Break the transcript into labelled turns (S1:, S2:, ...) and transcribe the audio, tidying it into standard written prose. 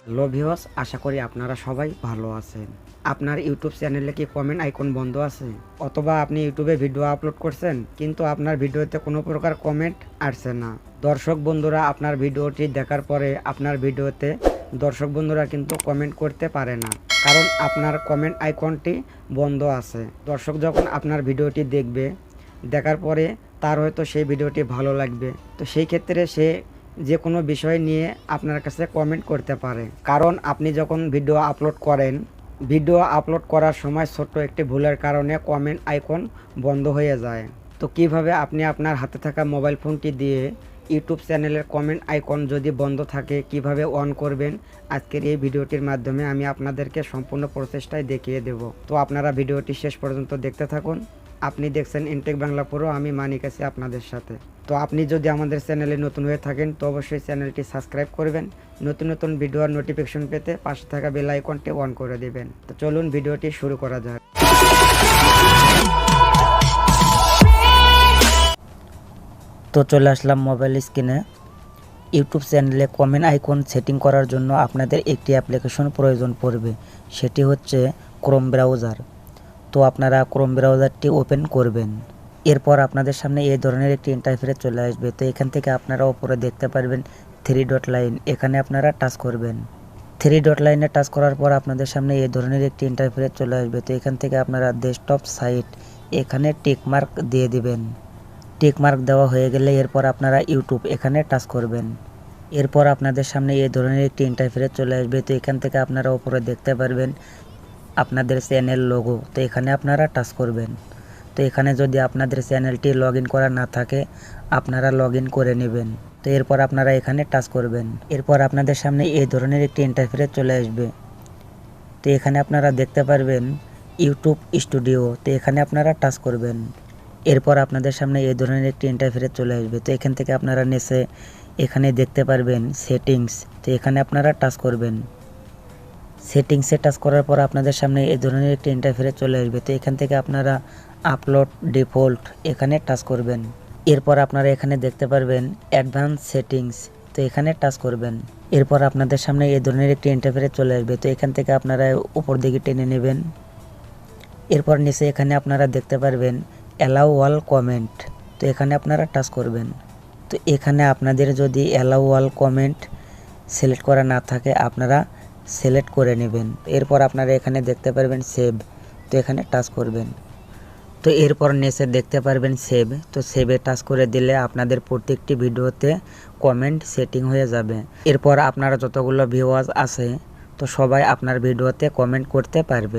S1: Hello viewers, আশা করি আপনারা সবাই ভালো আছেন। আপনার ইউটিউব চ্যানেলে কি কমেন্ট আইকন বন্ধ আছে? অথবা আপনি ইউটিউবে ভিডিও আপলোড করছেন কিন্তু আপনার ভিডিওতে কোনো প্রকার কমেন্ট আসছে না। দর্শক বন্ধুরা আপনার ভিডিওটি দেখার পরে আপনার ভিডিওতে দর্শক বন্ধুরা কিন্তু কমেন্ট করতে পারে না, কারণ আপনার কমেন্ট আইকনটি বন্ধ আছে। দর্শক যখন আপনার ভিডিওটি দেখবে, দেখার পরে তার হয়তো সেই ভিডিওটি ভালো লাগবে, তো সেই ক্ষেত্রে সে যে কোনো বিষয় নিয়ে আপনার কাছে কমেন্ট করতে পারে। কারণ আপনি যখন ভিডিও আপলোড করার সময় ছোট্ট একটি ভুলের কারণে কমেন্ট আইকন বন্ধ হয়ে যায়। তো কিভাবে আপনি আপনার হাতে থাকা মোবাইল ফোনটি দিয়ে ইউটিউব চ্যানেলের কমেন্ট আইকন যদি বন্ধ থাকে কিভাবে অন করবেন, আজকের এই ভিডিওটির মাধ্যমে আমি আপনাদেরকে সম্পূর্ণ প্রসেসটাই দেখিয়ে দেব। তো আপনারা ভিডিওটি শেষ পর্যন্ত দেখতে থাকুন। আপনি দেখছেন ইনটেক বাংলা পুরো, আমি মানিক আছি আপনাদের সাথে। তো আপনি যদি আমাদের চ্যানেলে নতুন হয়ে থাকেন তো অবশ্যই চ্যানেলটি সাবস্ক্রাইব করবেন, নতুন নতুন ভিডিওর নোটিফিকেশন পেতে পাশে থাকা বেল আইকনটি অন করে দিবেন। তো চলুন ভিডিওটি শুরু করা যাক।
S2: তো চলে আসলাম মোবাইল স্ক্রিনে। ইউটিউব চ্যানেলে কমেন্ট আইকন সেটিং করার জন্য আপনাদের একটি অ্যাপ্লিকেশন প্রয়োজন পড়বে, সেটি হচ্ছে ক্রোম ব্রাউজার। তো আপনারা ক্রোম ব্রাউজারটি ওপেন করবেন। এরপর আপনাদের সামনে এই ধরনের একটি ইন্টারফেস চলে আসবে। তো এখান থেকে আপনারা উপরে দেখতে পারবেন 3 ডট লাইন, এখানে আপনারা টাচ করবেন। 3 ডট লাইনে টাচ করার পর আপনাদের সামনে এই ধরনের একটি ইন্টারফেস চলে আসবে। তো এখান থেকে আপনারা ডেস্কটপ সাইট এখানে টিক মার্ক দিয়ে দিবেন। টিক মার্ক দেওয়া হয়ে গেলে এরপর আপনারা ইউটিউব এখানে টাচ করবেন। এরপর আপনাদের সামনে এই ধরনের একটি ইন্টারফেস চলে আসবে। তো এখান থেকে আপনারা উপরে দেখতে পারবেন আপনাদের চ্যানেল লোগো, তো এখানে আপনারা টাচ করবেন। তো এখানে যদি আপনাদের চ্যানেলটি লগ ইন করা না থাকে আপনারা লগ ইন করে নেবেন। তো এরপর আপনারা এখানে টাচ করবেন। এরপর আপনাদের সামনে এই ধরনের একটি ইন্টারফেস চলে আসবে। তো এখানে আপনারা দেখতে পারবেন ইউটিউব স্টুডিও, তো এখানে আপনারা টাচ করবেন। এরপর আপনাদের সামনে এই ধরনের একটি ইন্টারফেস চলে আসবে। তো এখান থেকে আপনারা নিচে এখানে দেখতে পারবেন সেটিংস, তো এখানে আপনারা টাচ করবেন। সেটিংসে টাচ করার পর আপনাদের সামনে এই ধরনের একটি ইন্টারফেস চলে আসবে। তো এখান থেকে আপনারা আপলোড ডিফল্ট এখানে টাচ করবেন। এরপর আপনারা এখানে দেখতে পারবেন অ্যাডভান্স সেটিংস, তো এখানে টাচ করবেন। এরপর আপনাদের সামনে এই ধরনের একটি ইন্টারফেস চলে আসবে। তো এখান থেকে আপনারা উপর দিকে টেনে নেবেন। এরপর নিচে এখানে আপনারা দেখতে পারবেন অ্যালাউ অল কমেন্ট, তো এখানে আপনারা টাচ করবেন। তো এখানে আপনাদের যদি অ্যালাউ অল কমেন্ট সিলেক্ট করা না থাকে আপনারা সিলেক্ট করে নেবেন। এরপর আপনারা এখানে দেখতে পারবেন সেভ, তো এখানে টাচ করবেন। তো এরপর নিচে দেখতে পারবেন সেভ, তো সেভে টাচ করে দিলে আপনাদের প্রত্যেকটি ভিডিওতে কমেন্ট সেটিং হয়ে যাবে। এরপর আপনারা যতগুলো ভিউয়ার্স আছে তো সবাই আপনার ভিডিওতে কমেন্ট করতে পারবে।